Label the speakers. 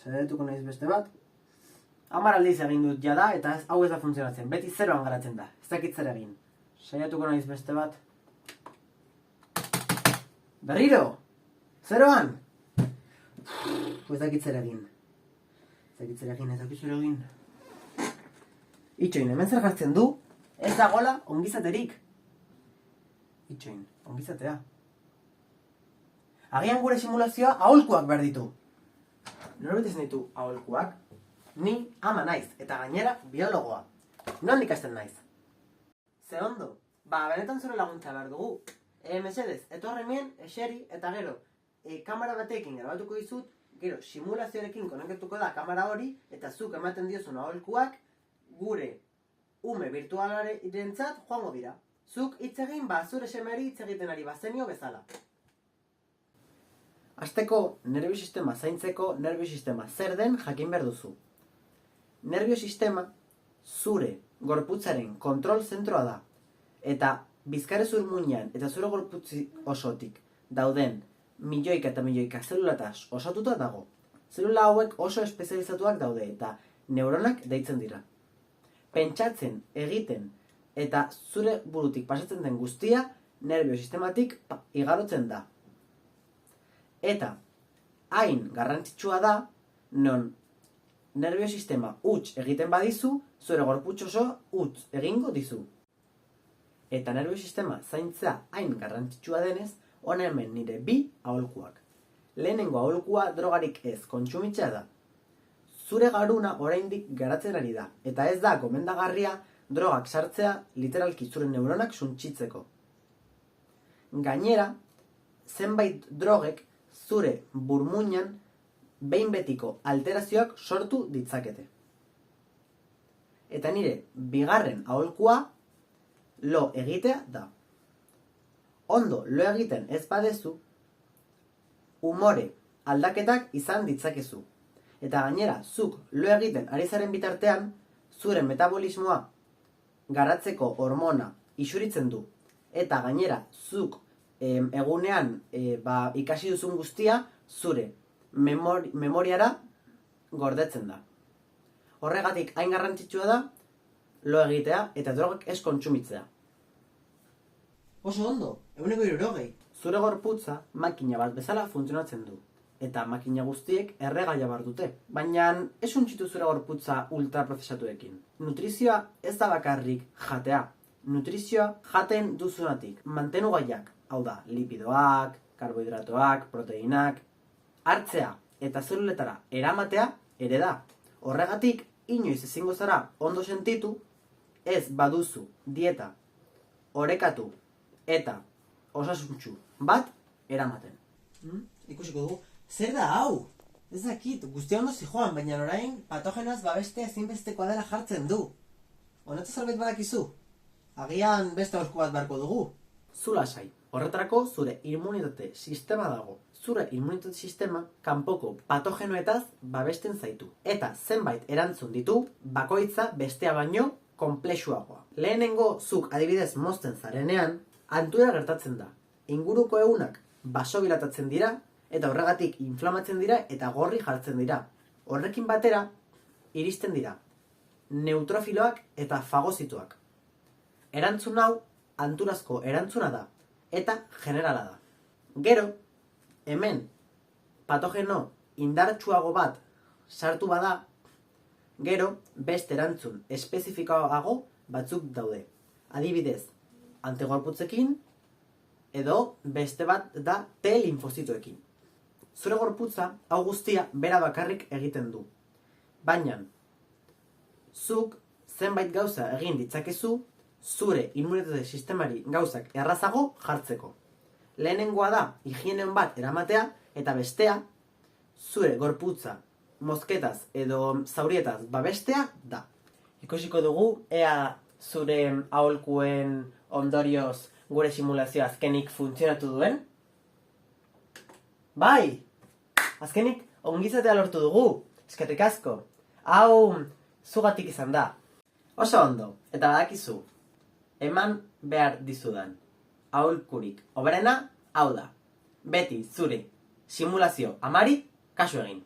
Speaker 1: Saiatuko naiz beste bat. 10 aldiz egin dut jada eta hau ez da funtzionatzen. Beti 0an geratzen da. Ez dakit zer egin. Saiatuko naiz beste bat. Berriro! 0an! Ez dakit zer egin. Itxoin, hemen zer jartzen du? Ez dagoela ongizaterik. Itxoin, ongizatea. Agian gure simulazioa aholkuak behar ditu. Norbait ez ditu aholkuak? Ni ama naiz, eta gainera biologoa. Non ikasten naiz? Ze ondo, benetan zure laguntza behar dugu. Mesedez, etorremien, eseri, eta gero, kamera batekin grabatuko dizut, gero, simulazioarekin konektatuko da kamera hori, eta zuk ematen diozun aholkuak, gure ume virtualarentzat joango dira. Zuk hitz egin, zure semeri hitz egiten ari bazenio bezala. Hasteko, nerbio sistema zaintzeko, nerbio sistema zer den jakin behar duzu. Nerbio sistema, zure gorputzaren kontrol zentroa da. Eta bizkarrezur muinean eta zure gorputzi osotik dauden milioika eta milioika zelulataz osatuta dago. Zelula hauek oso espezializatuak daude eta neuronak deitzen dira. Pentsatzen, egiten eta zure burutik pasatzen den guztia nerbio sistematik igarotzen da. Eta hain garrantzitsua da non nerbio sistema huts egiten badizu, zure gorputz oso huts egingo dizu. Eta nerbio sistema zaintzea hain garrantzitsua denez, hona hemen nire 2 aholkuak. Lehenengo aholkua drogarik ez kontsumitzea da. Zure garuna oraindik garatzen ari da, eta ez da gomendagarria drogak sartzea literalki zure neuronak suntsitzeko. Gainera, zenbait drogek zure burmuinan behin betiko alterazioak sortu ditzakete. Eta nire 2. aholkua lo egitea da. Ondo lo egiten ez badezu, umore aldaketak izan ditzakezu. Eta gainera, zuk lo egiten ari zaren bitartean, zure metabolismoa garatzeko hormona isuritzen du. Eta gainera, zuk egunean ikasi duzun guztia, zure memoriara gordetzen da. Horregatik hain garrantzitsua da, lo egitea eta drogak ez kontsumitzea. Oso ondo, 160. Zure gorputza makina bat bezala funtzionatzen du. Eta makina guztiek erregaia behar dute. Baina ez untxitu zure gorputza ultraprozesatuekin. Nutrizioa ez da bakarrik jatea. Nutrizioa jaten duzunatik. Mantenugaiak, hau da, lipidoak, karbohidratoak, proteinak, hartzea eta zeluletara eramatea ere da. Horregatik, inoiz ezingo zara ondo sentitu, ez baduzu dieta, orekatu eta osasuntsu bat eramaten. Ikusiko dugu, zer da hau? Ez dakit, guztia ondo zijoan, baina orain patogenaz babeste ezinbestekoa dela jartzen du. Honetaz zerbait badakizu? Agian beste aholku bat beharko dugu. Zu lasai, horretarako zure immunitate sistema dago. Zure immunitate sistema kanpoko patogenoetaz babesten zaitu. Eta zenbait erantzun ditu, bakoitza bestea baino konplexuagoa. Lehenengo zuk adibidez mozten zarenean, antura gertatzen da. Inguruko egunak baso bilatatzen dira, eta horregatik inflamatzen dira eta gorri jartzen dira. Horrekin batera, iristen dira neutrofiloak eta fagozituak. Erantzun hau, anturazko erantzuna da, eta generala da. Gero, hemen, patogeno indartsuago bat sartu bada, gero, beste erantzun espezifikoago batzuk daude. Adibidez, antigorputzekin, edo beste bat da T-linfozitoekin. Zure gorputza, hau guztia, bera bakarrik egiten du. Baina, zuk zenbait gauza egin ditzakezu, zure immunitate sistemari gauzak errazago jartzeko. Lehenengoa da, higiene on bat eramatea, eta bestea, zure gorputza mozketaz edo zaurietaz babestea da. Ikusiko dugu, ea zure aholkuen ondorioz gure simulazioa azkenik funtzionatu duen? Bai! Azkenik ongizatea lortu dugu! Eskerrik asko! Hau zugatik izan da. Oso ondo, eta badakizu, eman behar dizudan aholkurik hoberena hau da. Beti zure simulazio amari kasu egin.